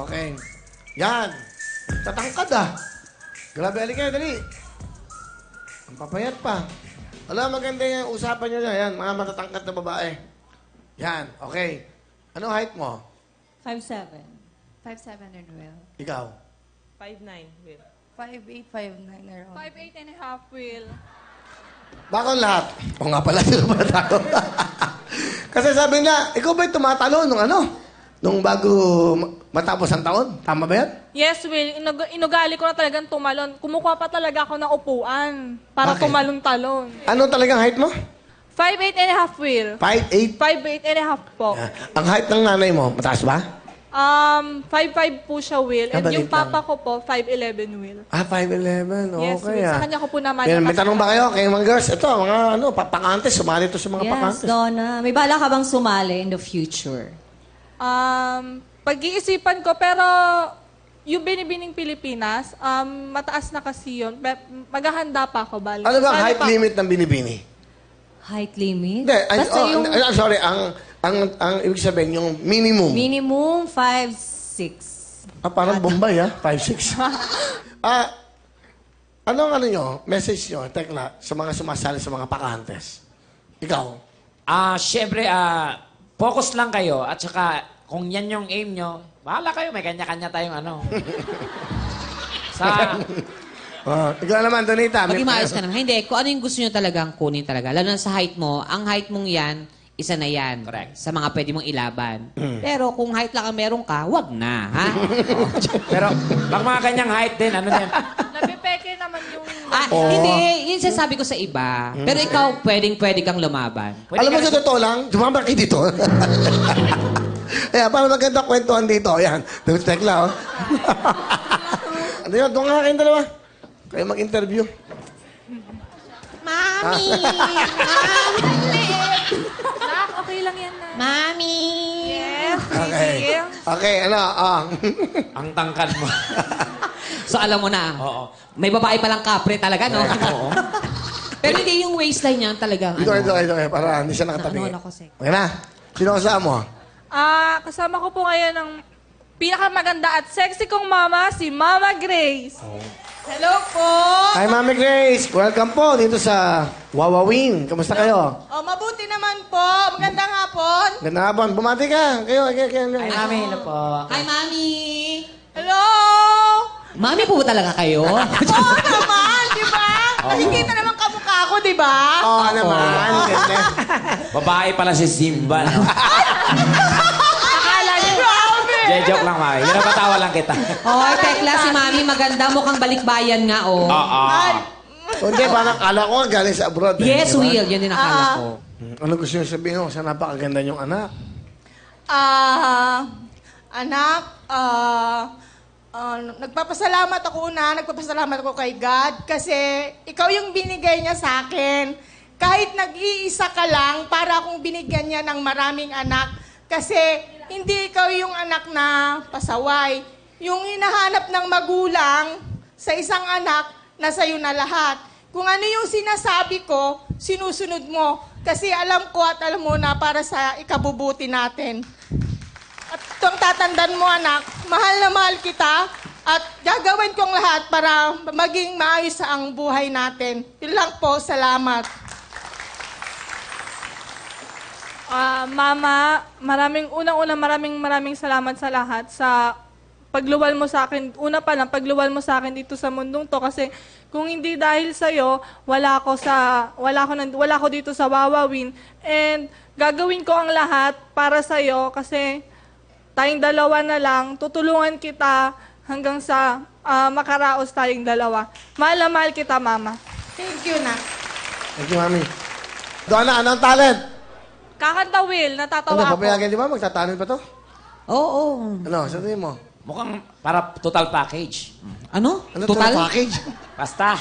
Okay. Yan. Tatangkad ah. Grabe, halika, dali. Ang papayat pa. Alam, maganda yung usapan nyo na. Yan, mga matatangkad na babae. Yan, okay. Ano height mo? 5'7". 5'7" and Will. Ikaw? 5'9", Will. 5'8", 5'9" around. 5'8 and a half, Will. Bakon lahat. O nga pala, sila pala tao. Kasi sabi na, ikaw ba'y tumatalo nung ano? Nung bago matapos ang taon? Tama ba yan? Yes, Will. Inugali ko na talagang tumalon. Kumukuha pa talaga ako ng upuan para Bakit? tumalon-talon. Ano talagang height mo? 5'8 and a half, Will. 5'8"? 5'8 and a half po. Ang height ng nanay mo, mataas ba? 5'5 po siya, Will. And Maliit yung papa ko po, 5'11, Will. Ah, 5'11". Yes, Okay, Will. Sa kanya ko po naman. May tanong ba kayo kay mga girls? Ito, mga pakantes. Sumali ito sa mga Yes, pakantes. Donna. May bala ka bang sumali in the future? Pag-iisipan ko, pero yung Binibining Pilipinas, mataas na kasi yun. Maghahanda pa ako, bali. Ano ba ang Sali height pa- limit ng binibini? Height limit? Hindi, Basta yung sorry, ang ibig sabihin, yung minimum. minimum 5'6". Parang Bombay, 5'6". Anong nyo, message nyo, Tekla, sa mga sumasali sa mga pakantes? Ikaw? Siyempre, focus lang kayo at saka kung yan yung aim nyo, bahala kayo, may kanya-kanya tayong ano. Ikaw naman, Donita. Maging maayos ka naman. Hindi, kung ano yung gusto nyo talagang kunin talaga. Lalo na sa height mo, ang height mong yan, isa na yan. Correct. Sa mga pwede mong ilaban. Pero kung height lang ang meron ka, wag na, ha? Pero, pag mga kanyang height din, ano din? Nabipeke naman yung... Hindi, yun sasabi ko sa iba. Pero ikaw, pwede kang lumaban. Alam mo, sa totoo lang, dumama kayo dito. Ayan, para maganda kwentuhan dito. Ayan, Tekla, oh. Ano yun, doon nga kayong dalawa. Kayo mag-interview. Mami! Nak, okay lang yan na. Mami! Yes, Okay. sige. Okay, Ang tangkad mo. So, alam mo na. Oo. May babae palang kapre talaga, no? Oo. Pero hindi yung waistline niya talagang, Ito, para hindi siya nakatabi. Ano ako, Sek? Okay na. Sino kasama mo? Kasama ko po ngayon ng pinakamaganda at sexy kong mama, si Mama Grace. Hello po! Hi, Mami Grace. Welcome po dito sa Wawawin. Kamusta kayo? Oh, mabuti naman po. Magandang hapon. Ganda hapon. Bumati ka. Kayo. Ay, mami, hello po. Hi, Mami! Hello! Mami po ba talaga kayo? Oo naman, di ba? Nakikita naman kamukha ko, di ba? Oo naman. Ganda. Babae pala si Simba, no? Akala niyo. Grabe! Joke lang, mami. Pinapatawa lang kita. Oy, Tekla, si Mami maganda. Mukhang balikbayan nga, oh. Oo. Hindi, parang kala ko galing sa abroad. Yes, di ba? Will. Yan din akala ko. Ano gusto niyo sabihin ko sa napakaganda niyong anak? Anak, nagpapasalamat ako kay God kasi ikaw yung binigay niya sa akin. Kahit nag-iisa ka lang, para akong binigyan niya ng maraming anak. Kasi hindi ikaw yung anak na pasaway. Yung hinahanap ng magulang sa isang anak, nasa iyo na lahat. Kung ano yung sinasabi ko, sinusunod mo. Kasi alam ko at alam mo na para sa ikabubuti natin. At itong tatandaan mo, anak, mahal na mahal kita at gagawin kong lahat para maging maayos ang buhay natin. Yun lang po, salamat. Mama, maraming salamat sa lahat sa pagluwal mo sa akin. Una pa lang, pagluwal mo sa akin dito sa mundong to kasi kung hindi dahil sa iyo, wala ako dito sa Wawawin. And gagawin ko ang lahat para sa iyo kasi tayong dalawa na lang, tutulungan kita hanggang sa makaraos tayong dalawa. Mahal na mahal kita, Mama. Thank you, na. Thank you, Mami. Donna, anong talent? Kakanta, Will. Natatawa Ano, ako. papayagan di ba? Magtatanong pa to? Oo. Ano, sabihin mo? Mukhang para total package. Ano? Ano Total? to, package? Basta.